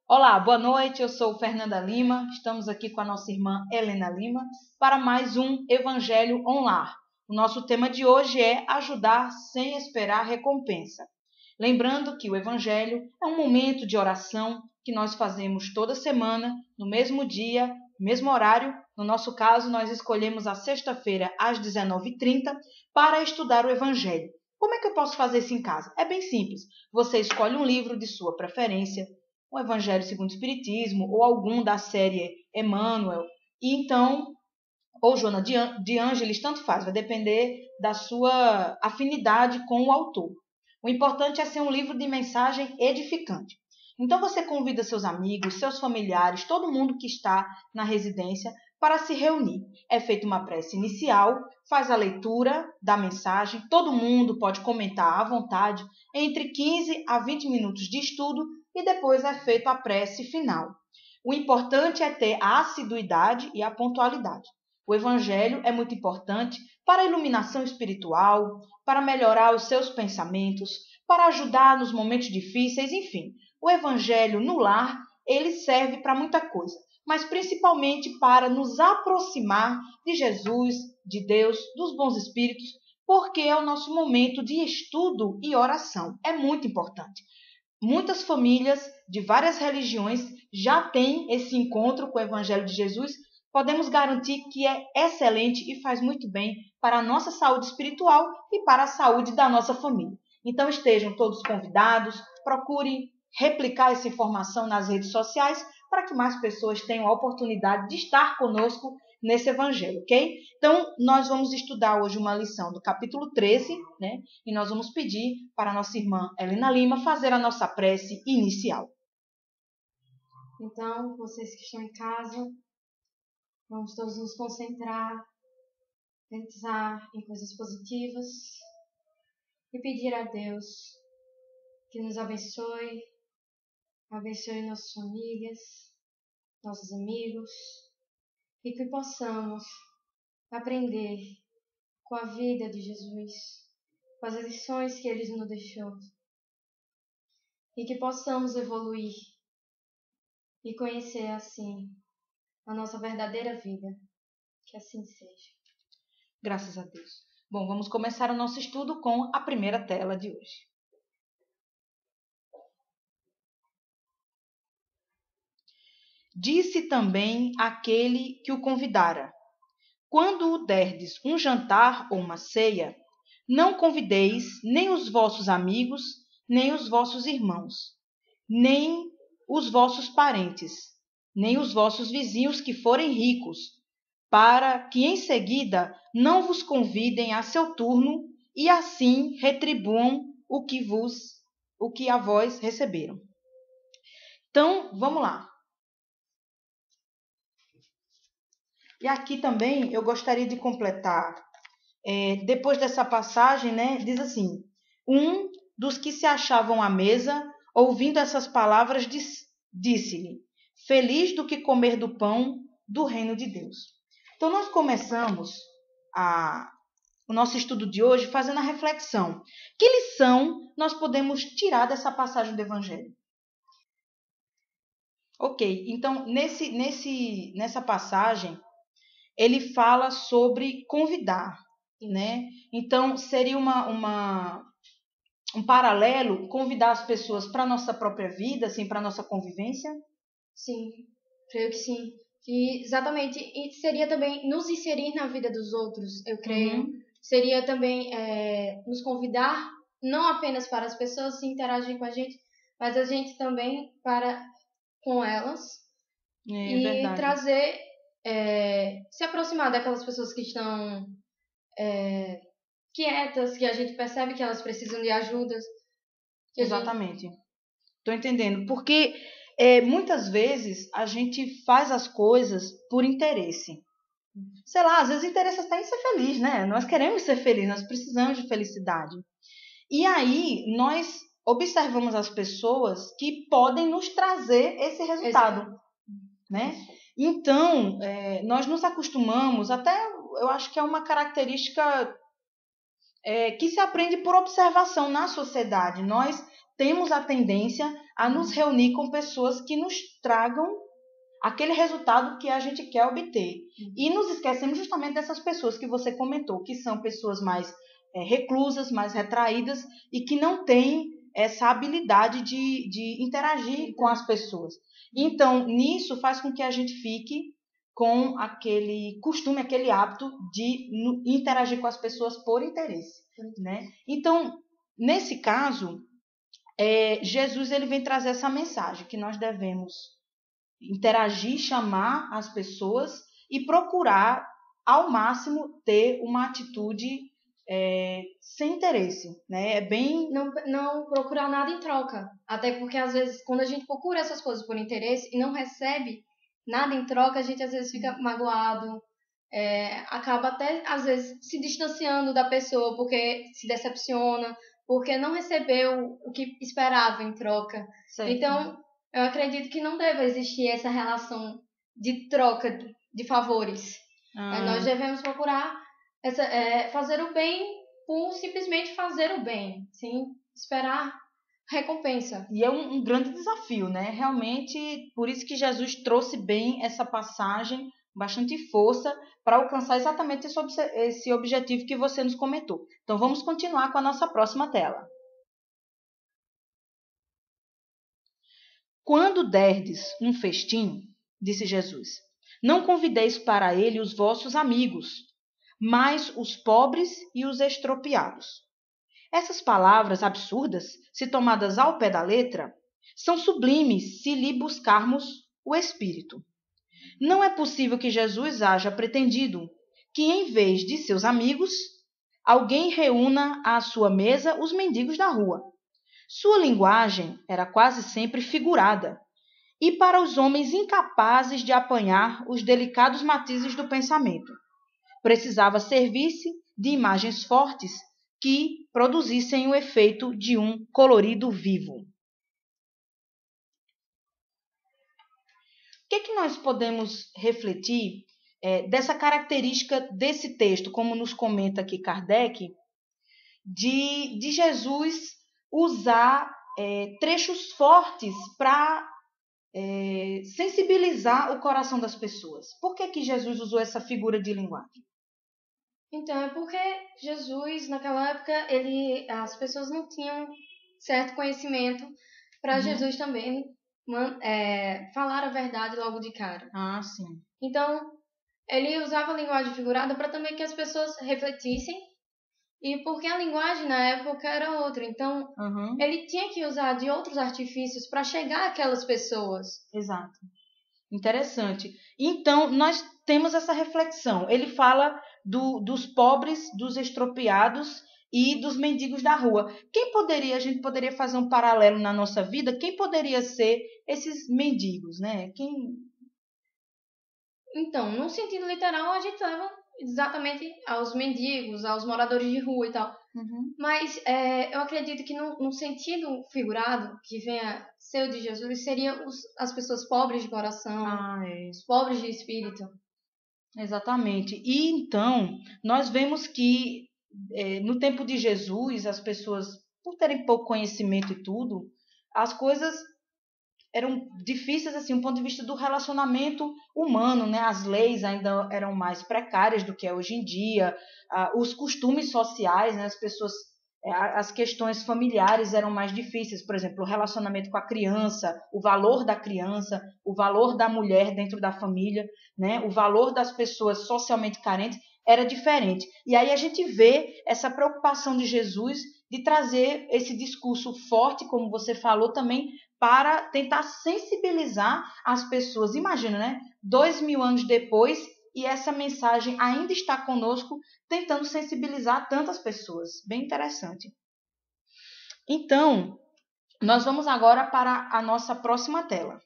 Olá, boa noite, eu sou Fernanda Lima, estamos aqui com a nossa irmã Helena Lima para mais um Evangelho Online. O nosso tema de hoje é ajudar sem esperar recompensa. Lembrando que o Evangelho é um momento de oração que nós fazemos toda semana, no mesmo dia, mesmo horário. No nosso caso, nós escolhemos a sexta-feira às 19h30 para estudar o Evangelho. Como é que eu posso fazer isso em casa? É bem simples. Você escolhe um livro de sua preferência, o Evangelho segundo o Espiritismo, ou algum da série Emmanuel, e então, ou Joana de Ângeles, tanto faz, vai depender da sua afinidade com o autor. O importante é ser um livro de mensagem edificante. Então você convida seus amigos, seus familiares, todo mundo que está na residência para se reunir. É feita uma prece inicial, faz a leitura da mensagem, todo mundo pode comentar à vontade, entre 15 a 20 minutos de estudo, e depois é feita a prece final. O importante é ter a assiduidade e a pontualidade. O Evangelho é muito importante para a iluminação espiritual, para melhorar os seus pensamentos, para ajudar nos momentos difíceis, enfim. O Evangelho no lar, ele serve para muita coisa, mas principalmente para nos aproximar de Jesus, de Deus, dos bons espíritos, porque é o nosso momento de estudo e oração. É muito importante. Muitas famílias de várias religiões já têm esse encontro com o Evangelho de Jesus. Podemos garantir que é excelente e faz muito bem para a nossa saúde espiritual e para a saúde da nossa família. Então estejam todos convidados, procurem replicar essa informação nas redes sociais para que mais pessoas tenham a oportunidade de estar conosco nesse Evangelho, ok? Então, nós vamos estudar hoje uma lição do capítulo 13, né? E nós vamos pedir para a nossa irmã Helena Lima fazer a nossa prece inicial. Então, vocês que estão em casa, vamos todos nos concentrar, pensar em coisas positivas e pedir a Deus que nos abençoe, abençoe nossas famílias, nossos amigos, e que possamos aprender com a vida de Jesus, com as lições que Ele nos deixou, e que possamos evoluir e conhecer assim a nossa verdadeira vida. Que assim seja. Graças a Deus. Bom, vamos começar o nosso estudo com a primeira tela de hoje. Disse também aquele que o convidara: quando o derdes um jantar ou uma ceia, não convideis nem os vossos amigos, nem os vossos irmãos, nem os vossos parentes, nem os vossos vizinhos que forem ricos, para que em seguida não vos convidem a seu turno e assim retribuam o que a vós receberam. Então, vamos lá. E aqui também eu gostaria de completar, depois dessa passagem, né, diz assim: um dos que se achavam à mesa, ouvindo essas palavras, disse-lhe: feliz do que comer do pão do reino de Deus. Então, nós começamos o nosso estudo de hoje fazendo a reflexão. Que lição nós podemos tirar dessa passagem do Evangelho? Ok, então, nessa passagem, ele fala sobre convidar, né? Então, seria um paralelo convidar as pessoas para a nossa própria vida, assim, para a nossa convivência? Sim, creio que sim. E exatamente, e seria também nos inserir na vida dos outros, eu creio. Seria também nos convidar, não apenas para as pessoas se interagirem com a gente, mas a gente também para com elas. E verdade. trazer, se aproximar daquelas pessoas que estão quietas, que a gente percebe que elas precisam de ajuda. Exatamente. Estou entendendo. Porque muitas vezes a gente faz as coisas por interesse. Sei lá, às vezes o interesse está em ser feliz, né? Nós queremos ser felizes, nós precisamos de felicidade. E aí nós observamos as pessoas que podem nos trazer esse resultado, né? Então, nós nos acostumamos, até eu acho que é uma característica que se aprende por observação na sociedade. Nós temos a tendência a nos reunir com pessoas que nos tragam aquele resultado que a gente quer obter. E nos esquecemos justamente dessas pessoas que você comentou, que são pessoas mais reclusas, mais retraídas e que não têm essa habilidade de interagir com as pessoas. Então, nisso faz com que a gente fique com aquele costume, aquele hábito de interagir com as pessoas por interesse, né? Então, nesse caso, Jesus ele vem trazer essa mensagem, que nós devemos interagir, chamar as pessoas e procurar, ao máximo, ter uma atitude sem interesse, né? É bem... Não procurar nada em troca. Até porque, às vezes, quando a gente procura essas coisas por interesse e não recebe nada em troca, a gente, às vezes, fica magoado, acaba até, às vezes, se distanciando da pessoa porque se decepciona, porque não recebeu o que esperava em troca. Certo. Então, eu acredito que não deve existir essa relação de troca de favores. Nós devemos procurar fazer o bem por simplesmente fazer o bem, sem esperar recompensa. E é um grande desafio, né? Realmente, por isso que Jesus trouxe bem essa passagem, bastante força, para alcançar exatamente esse objetivo que você nos comentou. Então, vamos continuar com a nossa próxima tela. Quando derdes um festim, disse Jesus, não convideis para ele os vossos amigos, mas os pobres e os estropiados. Essas palavras absurdas, se tomadas ao pé da letra, são sublimes se lhe buscarmos o espírito. Não é possível que Jesus haja pretendido que, em vez de seus amigos, alguém reúna à sua mesa os mendigos da rua. Sua linguagem era quase sempre figurada, e para os homens incapazes de apanhar os delicados matizes do pensamento. Precisava servir-se de imagens fortes que produzissem o efeito de um colorido vivo. O que nós podemos refletir dessa característica desse texto, como nos comenta aqui Kardec, de Jesus usar trechos fortes para sensibilizar o coração das pessoas? Por que Jesus usou essa figura de linguagem? Então, é porque Jesus, naquela época, as pessoas não tinham certo conhecimento para Jesus também falar a verdade logo de cara. Ah, sim. Então, ele usava a linguagem figurada para também que as pessoas refletissem, e porque a linguagem na época era outra. Então, ele tinha que usar de outros artifícios para chegar àquelas pessoas. Exato. Interessante. Então, nós temos essa reflexão. Ele fala dos pobres, dos estropiados e dos mendigos da rua. A gente poderia fazer um paralelo na nossa vida? Quem poderia ser esses mendigos, né? Então, no sentido literal, a gente leva exatamente aos mendigos, aos moradores de rua e tal. Mas eu acredito que no sentido figurado, que venha ser o de Jesus, seria as pessoas pobres de coração, os pobres de espírito. Exatamente. E então, nós vemos que no tempo de Jesus, as pessoas, por terem pouco conhecimento e tudo, as coisas eram difíceis, assim, do ponto de vista do relacionamento humano, né? As leis ainda eram mais precárias do que é hoje em dia, os costumes sociais, né? As questões familiares eram mais difíceis, por exemplo, o relacionamento com a criança, o valor da criança, o valor da mulher dentro da família, né? O valor das pessoas socialmente carentes era diferente. E aí a gente vê essa preocupação de Jesus de trazer esse discurso forte, como você falou também, para tentar sensibilizar as pessoas. Imagina, né? 2000 anos depois, e essa mensagem ainda está conosco, tentando sensibilizar tantas pessoas. Bem interessante. Então, nós vamos agora para a nossa próxima tela.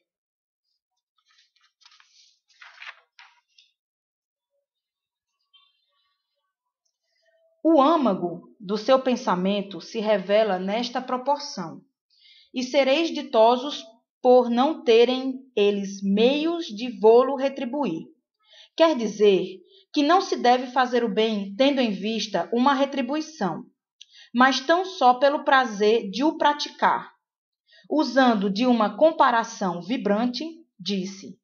O âmago do seu pensamento se revela nesta proporção, e sereis ditosos por não terem eles meios de vô-lo retribuir. Quer dizer que não se deve fazer o bem tendo em vista uma retribuição, mas tão só pelo prazer de o praticar. Usando de uma comparação vibrante, disse: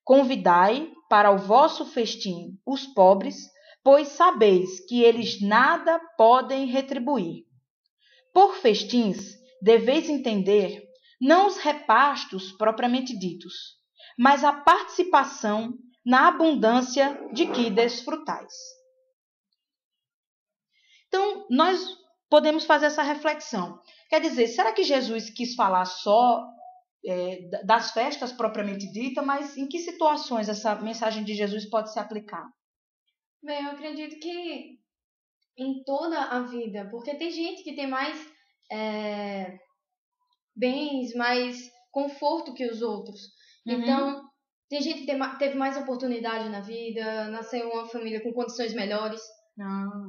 convidai para o vosso festim os pobres, pois sabeis que eles nada podem retribuir. Por festins, deveis entender não os repastos propriamente ditos, mas a participação na abundância de que desfrutais. Então, nós podemos fazer essa reflexão. Quer dizer, será que Jesus quis falar só das festas propriamente dita, mas em que situações essa mensagem de Jesus pode se aplicar? Bem, eu acredito que em toda a vida, porque tem gente que tem mais bens, mais conforto que os outros. Então, tem gente que teve mais oportunidade na vida, nasceu em uma família com condições melhores.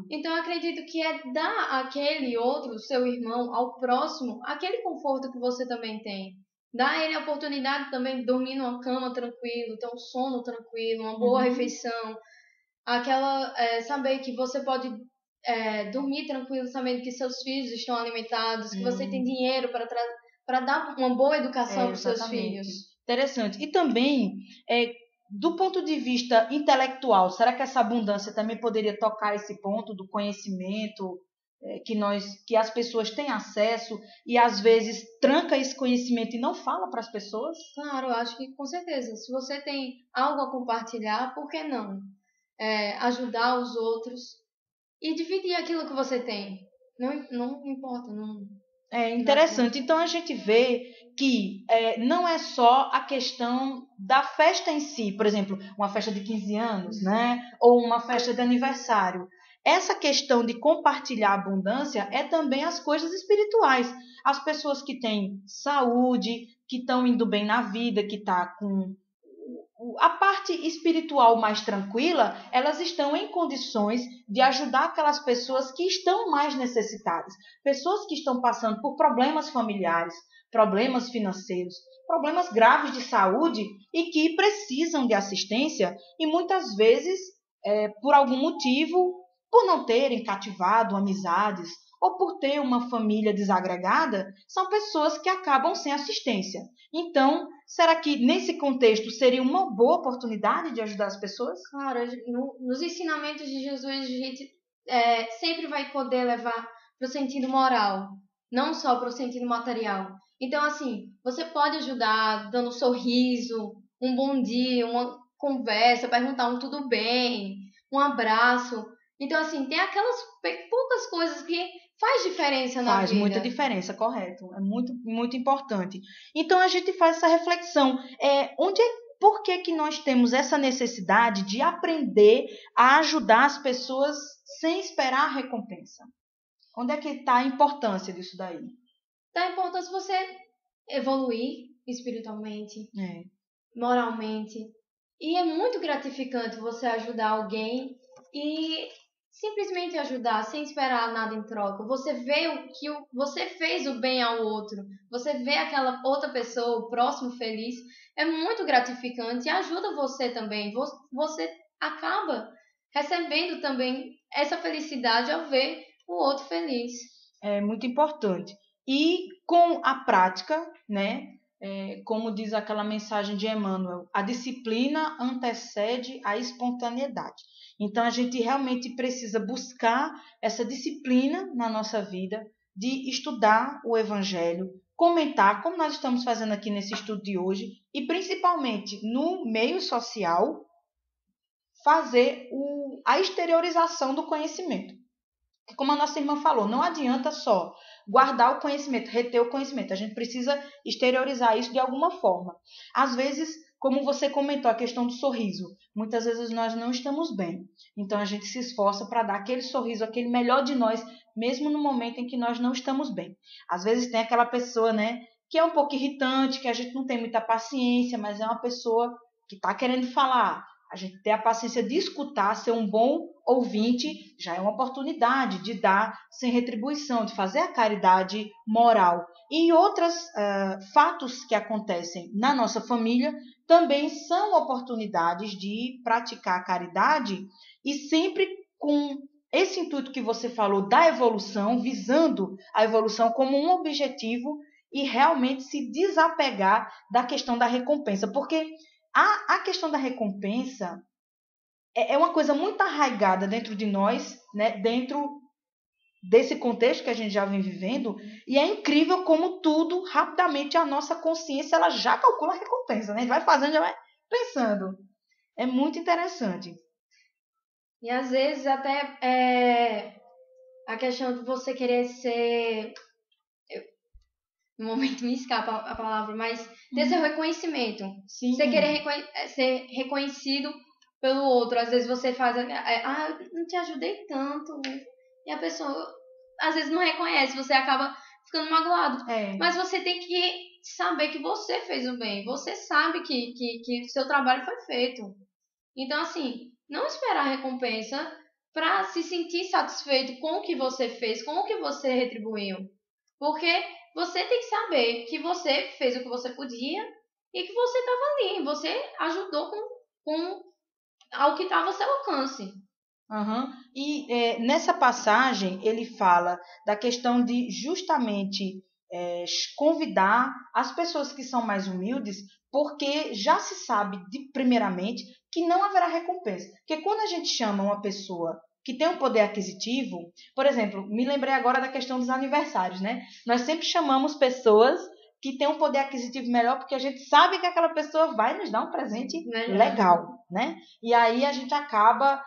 Então, eu acredito que é dar àquele outro, seu irmão, ao próximo, aquele conforto que você também tem. Dar a ele a oportunidade também de dormir numa cama tranquilo, ter um sono tranquilo, uma boa refeição. Saber que você pode dormir tranquilo, sabendo que seus filhos estão alimentados, que você tem dinheiro para dar uma boa educação para os seus filhos. Interessante. E também, do ponto de vista intelectual, será que essa abundância também poderia tocar esse ponto do conhecimento que as pessoas têm acesso e às vezes tranca esse conhecimento e não fala para as pessoas? Claro, eu acho que com certeza. Se você tem algo a compartilhar, por que não? Ajudar os outros e dividir aquilo que você tem. Não importa. Não. É interessante. Então a gente vê que não é só a questão da festa em si, por exemplo, uma festa de 15 anos, né? Ou uma festa de aniversário. Essa questão de compartilhar a abundância é também as coisas espirituais. As pessoas que têm saúde, que estão indo bem na vida, que estão com a parte espiritual mais tranquila, elas estão em condições de ajudar aquelas pessoas que estão mais necessitadas. Pessoas que estão passando por problemas familiares, problemas financeiros, problemas graves de saúde e que precisam de assistência e muitas vezes, por algum motivo, por não terem cativado amizades ou por ter uma família desagregada, são pessoas que acabam sem assistência. Então, será que nesse contexto seria uma boa oportunidade de ajudar as pessoas? Claro, nos ensinamentos de Jesus a gente sempre vai poder levar para o sentido moral, não só para o sentido material. Então, assim, você pode ajudar dando um sorriso, um bom dia, uma conversa, perguntar um tudo bem, um abraço. Então, assim, tem aquelas poucas coisas que faz diferença na vida. Faz muita diferença, correto. É muito, muito importante. Então, a gente faz essa reflexão. Por que nós temos essa necessidade de aprender a ajudar as pessoas sem esperar a recompensa? Onde é que está a importância disso daí? Está a importância você evoluir espiritualmente, moralmente. E é muito gratificante você ajudar alguém e simplesmente ajudar sem esperar nada em troca. Você vê você fez o bem ao outro. Você vê aquela outra pessoa, o próximo feliz. É muito gratificante e ajuda você também. Você acaba recebendo também essa felicidade ao ver o outro feliz. É muito importante. E com a prática, né? Como diz aquela mensagem de Emmanuel, a disciplina antecede a espontaneidade. Então, a gente realmente precisa buscar essa disciplina na nossa vida de estudar o Evangelho, comentar, como nós estamos fazendo aqui nesse estudo de hoje, e principalmente no meio social, fazer a exteriorização do conhecimento. Como a nossa irmã falou, não adianta só guardar o conhecimento, reter o conhecimento. A gente precisa exteriorizar isso de alguma forma. Às vezes, como você comentou, a questão do sorriso. Muitas vezes nós não estamos bem. Então, a gente se esforça para dar aquele sorriso, aquele melhor de nós, mesmo no momento em que nós não estamos bem. Às vezes tem aquela pessoa, né, que é um pouco irritante, que a gente não tem muita paciência, mas é uma pessoa que está querendo falar. A gente ter a paciência de escutar, ser um bom ouvinte, já é uma oportunidade de dar sem retribuição, de fazer a caridade moral. E outros fatos que acontecem na nossa família também são oportunidades de praticar a caridade e sempre com esse intuito que você falou da evolução, visando a evolução como um objetivo e realmente se desapegar da questão da recompensa. Porque a questão da recompensa é uma coisa muito arraigada dentro de nós, né? Dentro desse contexto que a gente já vem vivendo, e é incrível como tudo, rapidamente, a nossa consciência ela já calcula a recompensa, né? A gente vai fazendo, já vai pensando. É muito interessante. E às vezes até a questão de você querer ser... No momento me escapa a palavra, mas ter seu reconhecimento. Sim. Você querer ser reconhecido pelo outro. Às vezes você faz... eu não te ajudei tanto. E a pessoa, às vezes, não reconhece. Você acaba ficando magoado. Mas você tem que saber que você fez o bem. Você sabe que seu trabalho foi feito. Então, assim, não esperar a recompensa para se sentir satisfeito com o que você fez, com o que você retribuiu. Porque você tem que saber que você fez o que você podia e que você estava ali. Você ajudou com ao que estava ao seu alcance. Uhum. E nessa passagem ele fala da questão de justamente convidar as pessoas que são mais humildes, porque já se sabe primeiramente que não haverá recompensa. Porque quando a gente chama uma pessoa que tem um poder aquisitivo, por exemplo, me lembrei agora da questão dos aniversários, né? Nós sempre chamamos pessoas que têm um poder aquisitivo melhor porque a gente sabe que aquela pessoa vai nos dar um presente legal, né? E aí a gente acaba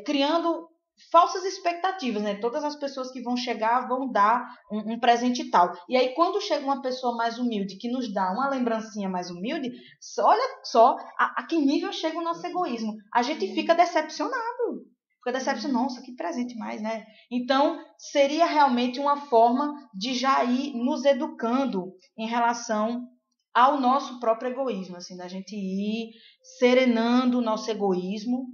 criando falsas expectativas, né? Todas as pessoas que vão chegar vão dar um presente tal. E aí, quando chega uma pessoa mais humilde que nos dá uma lembrancinha mais humilde, olha só a que nível chega o nosso egoísmo. A gente fica decepcionado. Fica decepcionado. Nossa, que presente mais, né? Então, seria realmente uma forma de já ir nos educando em relação ao nosso próprio egoísmo, assim, da gente ir serenando o nosso egoísmo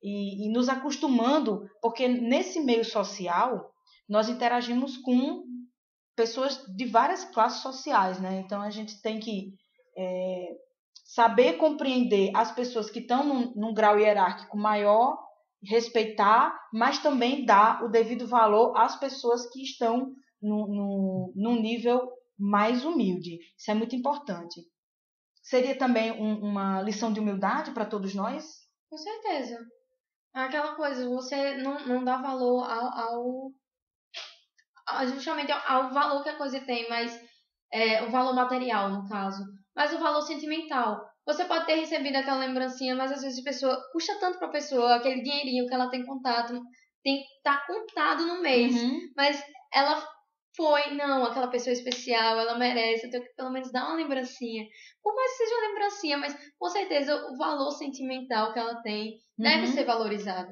e nos acostumando, porque nesse meio social nós interagimos com pessoas de várias classes sociais, né? Então a gente tem que saber compreender as pessoas que estão num grau hierárquico maior, respeitar, mas também dar o devido valor às pessoas que estão num nível mais humilde. Isso é muito importante. Seria também uma lição de humildade para todos nós? Com certeza. Aquela coisa, você não dá valor justamente ao valor que a coisa tem, mas o valor material, no caso, mas o valor sentimental. Você pode ter recebido aquela lembrancinha, mas às vezes a pessoa custa tanto para a pessoa, aquele dinheirinho que ela tem contato, tem que estar contado no mês, mas ela não, aquela pessoa especial, ela merece, eu tenho que pelo menos dar uma lembrancinha. Por mais que seja uma lembrancinha, mas com certeza o valor sentimental que ela tem deve ser valorizado.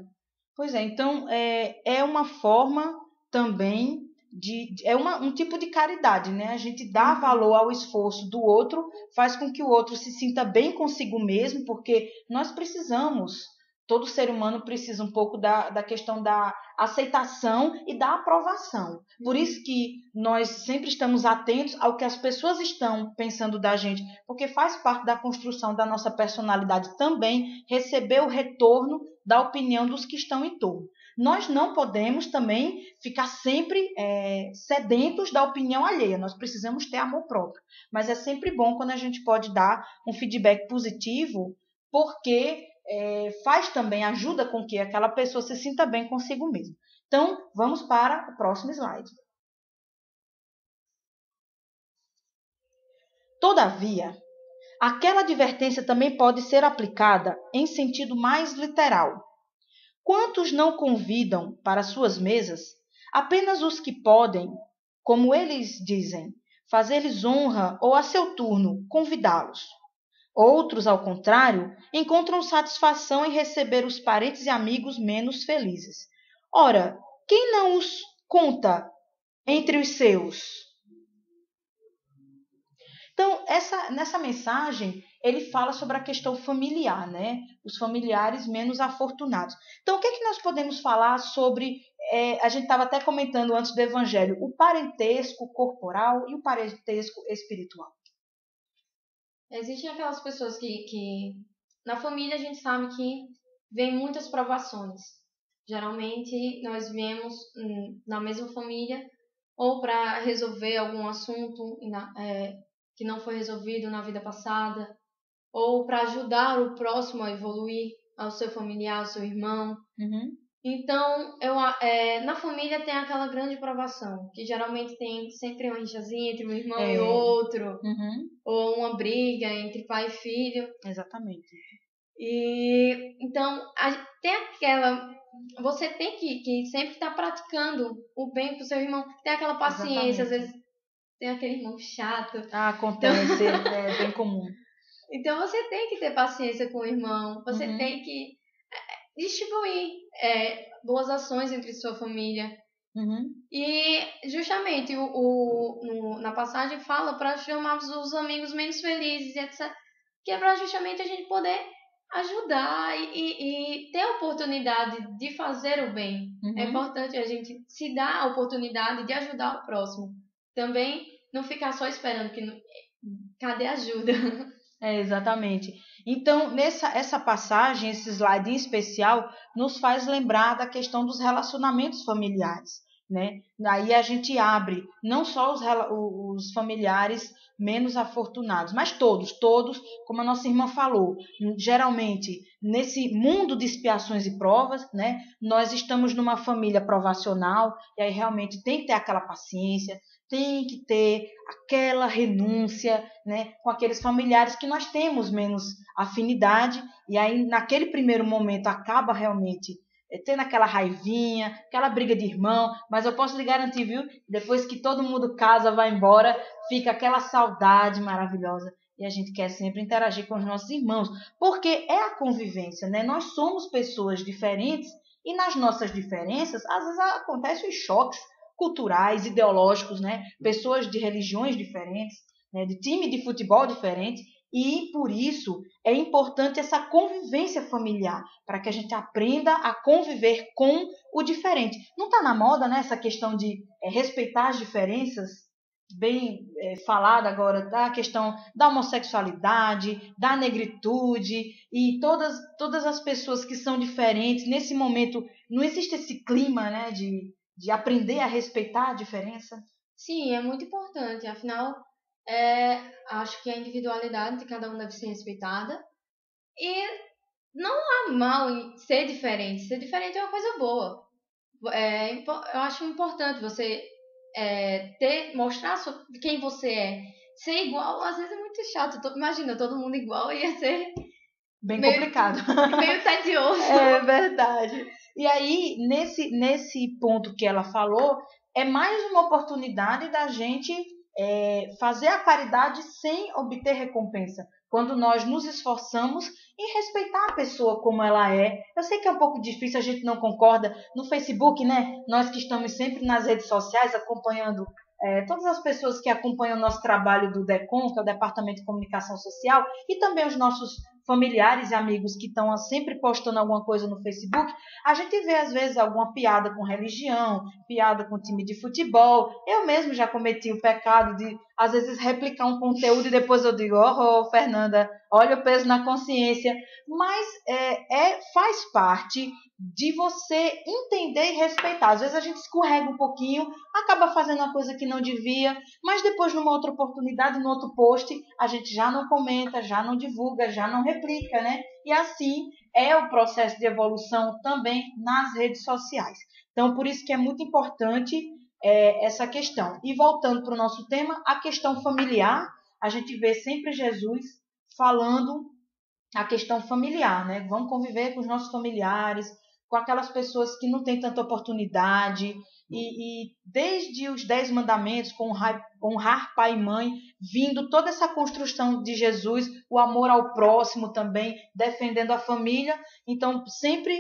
Pois é, então é uma forma também um tipo de caridade, né? A gente dá valor ao esforço do outro, faz com que o outro se sinta bem consigo mesmo, porque nós precisamos, todo ser humano precisa um pouco da questão da aceitação e da aprovação. Por isso que nós sempre estamos atentos ao que as pessoas estão pensando da gente, porque faz parte da construção da nossa personalidade também receber o retorno da opinião dos que estão em torno. Nós não podemos também ficar sempre sedentos da opinião alheia. Nós precisamos ter amor próprio. Mas é sempre bom quando a gente pode dar um feedback positivo, porque faz também, ajuda com que aquela pessoa se sinta bem consigo mesma. Então, vamos para o próximo slide. Todavia, aquela advertência também pode ser aplicada em sentido mais literal. Quantos não convidam para suas mesas apenas os que podem, como eles dizem, fazer-lhes honra ou a seu turno convidá-los? Outros, ao contrário, encontram satisfação em receber os parentes e amigos menos felizes. Ora, quem não os conta entre os seus? Então, nessa mensagem, ele fala sobre a questão familiar, né? Os familiares menos afortunados. Então, o que é que nós podemos falar sobre... a gente estava até comentando antes do Evangelho, o parentesco corporal e o parentesco espiritual. Existem aquelas pessoas que na família a gente sabe que vem muitas provações. Geralmente nós viemos na mesma família ou para resolver algum assunto que não foi resolvido na vida passada, ou para ajudar o próximo a evoluir, ao seu familiar, ao seu irmão. Uhum. Então, na família tem aquela grande provação, que geralmente tem sempre uma rixazinha entre um irmão e outro, ou uma briga entre pai e filho. Exatamente. E então, tem aquela... Você tem que sempre estar praticando o bem pro seu irmão. Tem aquela paciência, Exatamente. às vezes tem aquele irmão chato. Acontece, é bem comum. Então você tem que ter paciência com o irmão, você tem que distribuir boas ações entre sua família. E justamente na passagem fala para chamar os amigos menos felizes, etc. Que é para justamente a gente poder ajudar e ter a oportunidade de fazer o bem. É importante a gente se dar a oportunidade de ajudar o próximo. Também não ficar só esperando cadê a ajuda? Exatamente. Então, essa passagem, esse slide em especial, nos faz lembrar da questão dos relacionamentos familiares, né? Aí a gente abre não só os familiares menos afortunados, mas todos, como a nossa irmã falou, geralmente nesse mundo de expiações e provas, né? Nós estamos numa família provacional e aí realmente tem que ter aquela paciência, tem que ter aquela renúncia, né, com aqueles familiares que nós temos menos afinidade, e aí naquele primeiro momento acaba realmente tendo aquela raivinha, aquela briga de irmão, mas eu posso lhe garantir, viu, depois que todo mundo casa, vai embora, fica aquela saudade maravilhosa, e a gente quer sempre interagir com os nossos irmãos, porque é a convivência, né? Nós somos pessoas diferentes, e nas nossas diferenças, às vezes acontecem os choques culturais, ideológicos, né? Pessoas de religiões diferentes, né? De time de futebol diferente, e por isso é importante essa convivência familiar, para que a gente aprenda a conviver com o diferente. Não está na moda, né, essa questão de respeitar as diferenças, bem falada agora, da questão da homossexualidade, da negritude, e todas as pessoas que são diferentes, nesse momento não existe esse clima, né, de aprender a respeitar a diferença? Sim, é muito importante. Afinal, acho que a individualidade de cada um deve ser respeitada. E não há mal em ser diferente. Ser diferente é uma coisa boa. Eu acho importante você mostrar quem você é. Ser igual, às vezes é muito chato. Imagina, todo mundo igual ia ser bem complicado. Meio tedioso. É verdade. E aí, nesse ponto que ela falou, é mais uma oportunidade da gente fazer a caridade sem obter recompensa. Quando nós nos esforçamos em respeitar a pessoa como ela é. Eu sei que é um pouco difícil, a gente não concorda. No Facebook, né? Nós que estamos sempre nas redes sociais acompanhando todas as pessoas que acompanham o nosso trabalho do DECOM, que é o Departamento de Comunicação Social, e também os nossos familiares e amigos que estão sempre postando alguma coisa no Facebook, a gente vê às vezes alguma piada com religião, piada com time de futebol. Eu mesmo já cometi o pecado de às vezes replicar um conteúdo e depois eu digo, Fernanda, olha o peso na consciência. Mas faz parte de você entender e respeitar. Às vezes a gente escorrega um pouquinho, acaba fazendo uma coisa que não devia, mas depois numa outra oportunidade, num outro post, a gente já não comenta, já não divulga, já não replica, né? E assim é o processo de evolução também nas redes sociais. Então, por isso que é muito importante essa questão. E voltando para o nosso tema, a questão familiar, a gente vê sempre Jesus falando a questão familiar, né? Vamos conviver com os nossos familiares, com aquelas pessoas que não têm tanta oportunidade, e desde os 10 mandamentos, com honrar pai e mãe, vindo toda essa construção de Jesus, o amor ao próximo também, defendendo a família. Então, sempre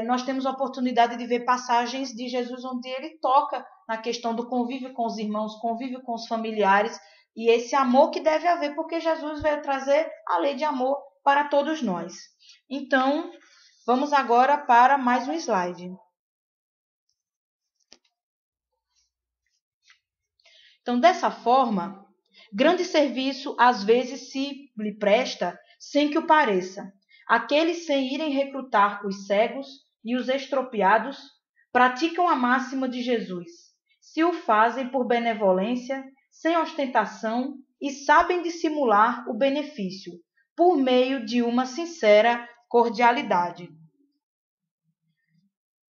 nós temos a oportunidade de ver passagens de Jesus onde ele toca na questão do convívio com os irmãos, convívio com os familiares, e esse amor que deve haver, porque Jesus veio trazer a lei de amor para todos nós. Então, vamos agora para mais um slide. Então, dessa forma, grande serviço às vezes se lhe presta sem que o pareça. Aqueles sem irem recrutar os cegos e os estropiados praticam a máxima de Jesus. Se o fazem por benevolência, sem ostentação e sabem dissimular o benefício, por meio de uma sincera cordialidade.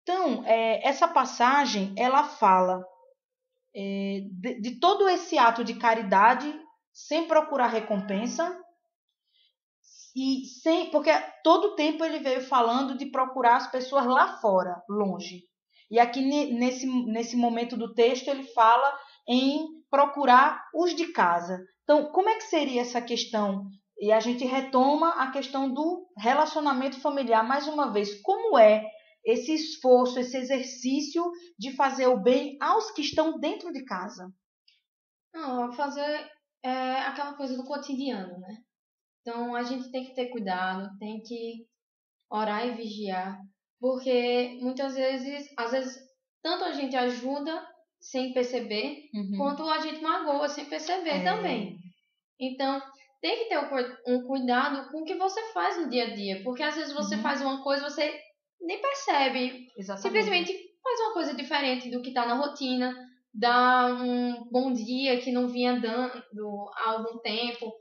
Então, essa passagem, ela fala de todo esse ato de caridade sem procurar recompensa, porque todo tempo ele veio falando de procurar as pessoas lá fora, longe. E aqui nesse momento do texto ele fala em procurar os de casa. Então, como é que seria essa questão? E a gente retoma a questão do relacionamento familiar mais uma vez. Como é esse esforço, esse exercício de fazer o bem aos que estão dentro de casa? Não, fazer aquela coisa do cotidiano, né? Então, a gente tem que ter cuidado, tem que orar e vigiar, porque muitas vezes, às vezes, tanto a gente ajuda sem perceber, quanto a gente magoa sem perceber também. Então, tem que ter um cuidado com o que você faz no dia a dia, porque às vezes você faz uma coisa, você nem percebe. Exatamente. Simplesmente faz uma coisa diferente do que está na rotina, dá um bom dia que não vinha dando há algum tempo,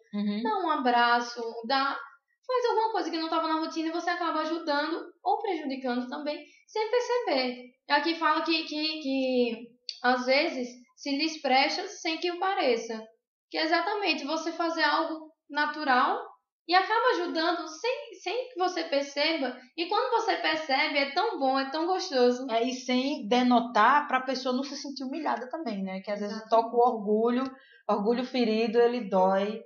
dá um abraço, faz alguma coisa que não estava na rotina e você acaba ajudando ou prejudicando também, sem perceber. Aqui fala que às vezes se lhes presta sem que o pareça. Que é exatamente você fazer algo natural e acaba ajudando sem que você perceba. E quando você percebe, é tão bom, é tão gostoso. E sem denotar para a pessoa não se sentir humilhada também, né? Que às vezes toca o orgulho ferido, ele dói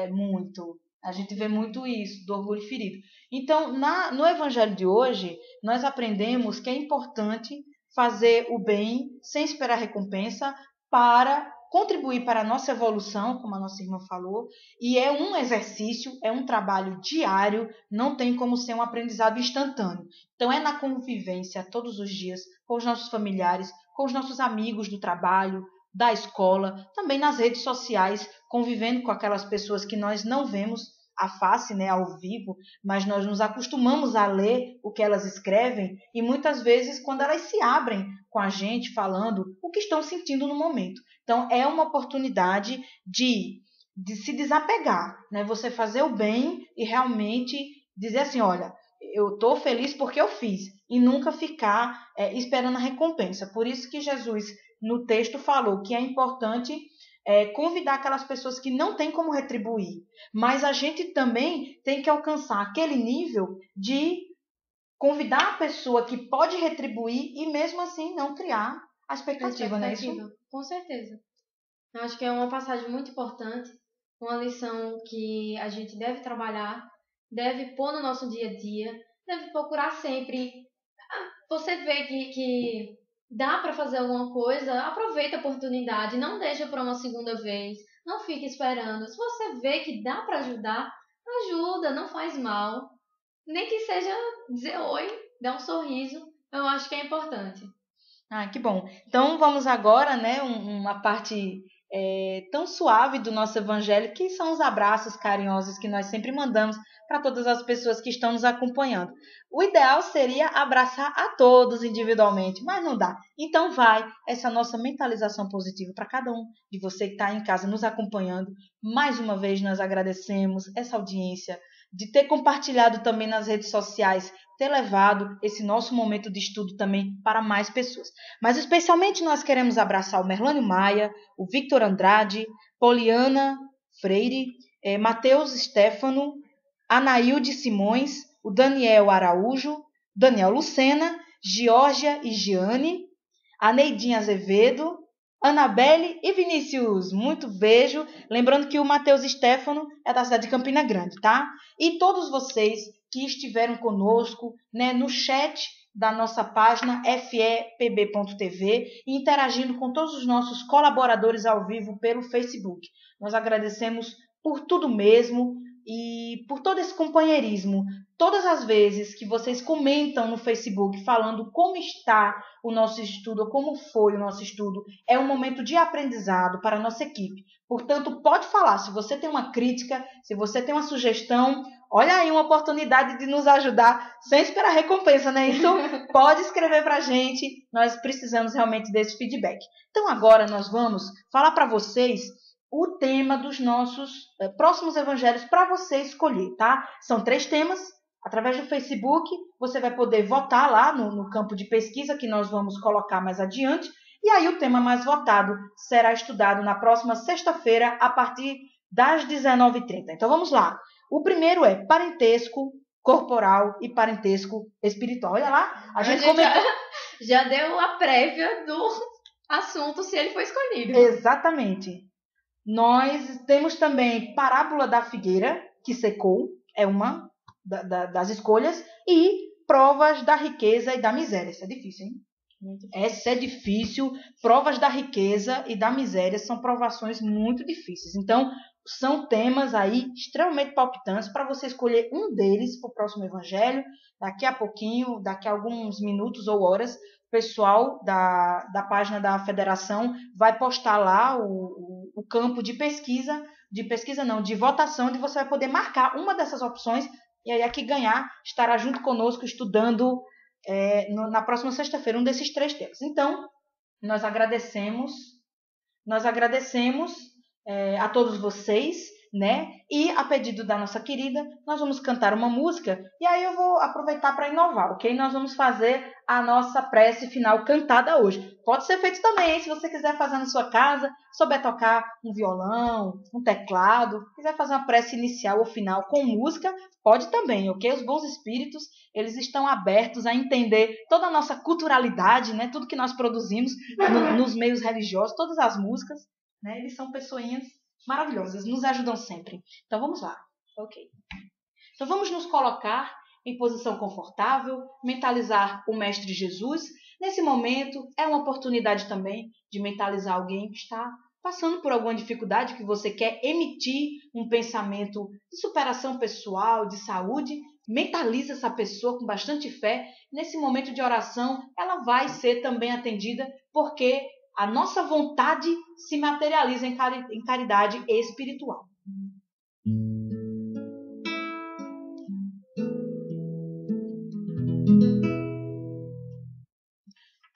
muito. A gente vê muito isso, do orgulho ferido. Então, no Evangelho de hoje, nós aprendemos que é importante fazer o bem sem esperar recompensa para contribuir para a nossa evolução, como a nossa irmã falou, e é um exercício, é um trabalho diário, não tem como ser um aprendizado instantâneo. Então, é na convivência todos os dias com os nossos familiares, com os nossos amigos do trabalho, da escola, também nas redes sociais, convivendo com aquelas pessoas que nós não vemos a face, né, ao vivo, mas nós nos acostumamos a ler o que elas escrevem e muitas vezes quando elas se abrem com a gente falando o que estão sentindo no momento. Então é uma oportunidade de se desapegar, né? Você fazer o bem e realmente dizer assim, olha, eu estou feliz porque eu fiz e nunca ficar esperando a recompensa. Por isso que Jesus no texto falou que é importante convidar aquelas pessoas que não têm como retribuir. Mas a gente também tem que alcançar aquele nível de convidar a pessoa que pode retribuir e mesmo assim não criar a expectativa, não é isso? Com certeza. Eu acho que é uma passagem muito importante, uma lição que a gente deve trabalhar, deve pôr no nosso dia a dia, deve procurar sempre. Você vê que dá para fazer alguma coisa, aproveita a oportunidade, não deixa para uma segunda vez, não fique esperando. Se você vê que dá para ajudar, ajuda, não faz mal. Nem que seja dizer oi, dar um sorriso, eu acho que é importante. Que bom. Então vamos agora, né, uma parte tão suave do nosso evangelho, que são os abraços carinhosos que nós sempre mandamos para todas as pessoas que estão nos acompanhando. O ideal seria abraçar a todos individualmente, mas não dá. Então vai essa nossa mentalização positiva para cada um de você que está em casa nos acompanhando. Mais uma vez nós agradecemos essa audiência, de ter compartilhado também nas redes sociais, ter levado esse nosso momento de estudo também para mais pessoas. Mas especialmente nós queremos abraçar o Merlânio Maia, o Victor Andrade, Poliana Freire, Matheus Stefano, Anaílde Simões, o Daniel Araújo, Daniel Lucena, Georgia e Giane, a Neidinha Azevedo, Anabelle e Vinícius, muito beijo. Lembrando que o Matheus Stefano é da cidade de Campina Grande, tá? E todos vocês que estiveram conosco, né, no chat da nossa página fepb.tv e interagindo com todos os nossos colaboradores ao vivo pelo Facebook. Nós agradecemos por tudo mesmo, e por todo esse companheirismo. Todas as vezes que vocês comentam no Facebook falando como está o nosso estudo, ou como foi o nosso estudo, é um momento de aprendizado para a nossa equipe. Portanto, pode falar. Se você tem uma crítica, se você tem uma sugestão, olha aí uma oportunidade de nos ajudar sem esperar recompensa, né? Então, pode escrever para a gente. Nós precisamos realmente desse feedback. Então, agora nós vamos falar para vocês o tema dos nossos próximos evangelhos para você escolher, tá? São 3 temas. Através do Facebook, você vai poder votar lá no campo de pesquisa que nós vamos colocar mais adiante. E aí o tema mais votado será estudado na próxima sexta-feira, a partir das 19h30. Então vamos lá. O primeiro é parentesco corporal e parentesco espiritual. Olha lá, a gente comentou... já deu a prévia do assunto se ele foi escolhido. Exatamente. Nós temos também parábola da figueira, que secou, é uma das escolhas, e provas da riqueza e da miséria. Isso é difícil, hein? Essa é difícil. Provas da riqueza e da miséria são provações muito difíceis. Então, são temas aí extremamente palpitantes para você escolher um deles para o próximo evangelho. Daqui a pouquinho, daqui a alguns minutos ou horas, o pessoal da página da federação vai postar lá o campo de pesquisa, de votação, onde você vai poder marcar uma dessas opções. E aí, a que ganhar estará junto conosco estudando na próxima sexta-feira um desses 3 temas. Então, nós agradecemos a todos vocês, né? E a pedido da nossa querida, nós vamos cantar uma música e aí eu vou aproveitar para inovar, ok? Nós vamos fazer a nossa prece final cantada hoje. Pode ser feito também, hein? Se você quiser fazer na sua casa, souber tocar um violão, um teclado, quiser fazer uma prece inicial ou final com música, pode também, ok? Os bons espíritos, eles estão abertos a entender toda a nossa culturalidade, né? Tudo que nós produzimos nos meios religiosos, todas as músicas, né? Eles são pessoinhas maravilhosas, nos ajudam sempre. Então vamos lá, ok? Então vamos nos colocar em posição confortável, mentalizar o Mestre Jesus. Nesse momento é uma oportunidade também de mentalizar alguém que está passando por alguma dificuldade, que você quer emitir um pensamento de superação pessoal, de saúde. Mentaliza essa pessoa com bastante fé. Nesse momento de oração, ela vai ser também atendida, porque a nossa vontade se materializa em caridade espiritual.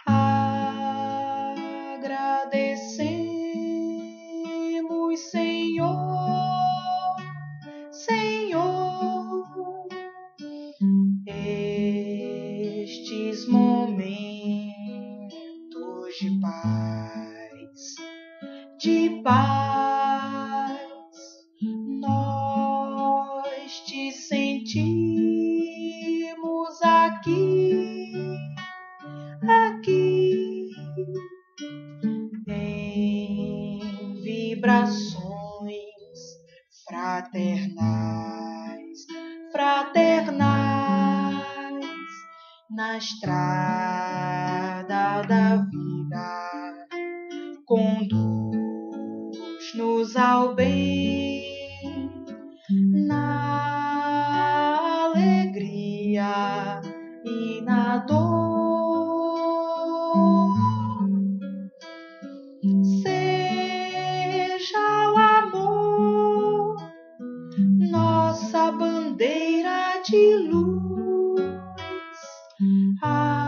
Agradecemos, Senhor, Senhor, estes momentos de paz, nós te sentimos aqui, em vibrações fraternais, na estrada da vida, conduz-nos ao bem, na alegria e na dor. Seja o amor nossa bandeira de luz, amado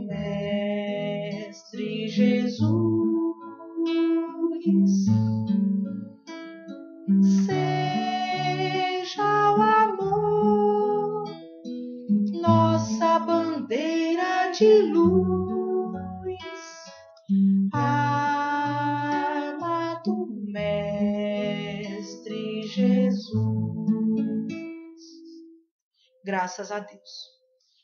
Mestre Jesus. Seja o amor nossa bandeira de luz, amado Mestre Jesus. Graças a Deus.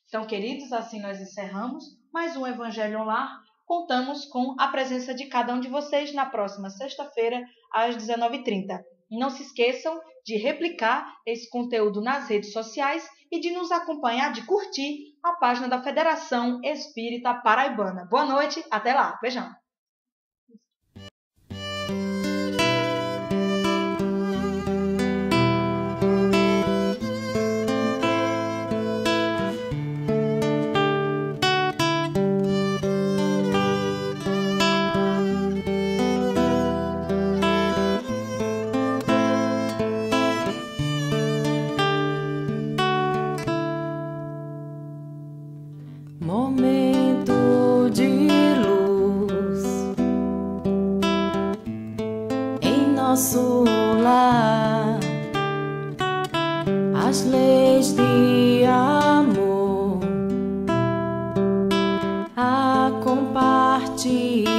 Então, queridos, assim nós encerramos mais um Evangelho Online. Contamos com a presença de cada um de vocês na próxima sexta-feira, às 19h30. Não se esqueçam de replicar esse conteúdo nas redes sociais e de nos acompanhar, de curtir a página da Federação Espírita Paraibana. Boa noite, até lá. Beijão. momento de luz em nosso lar, as leis de amor a compartilhar.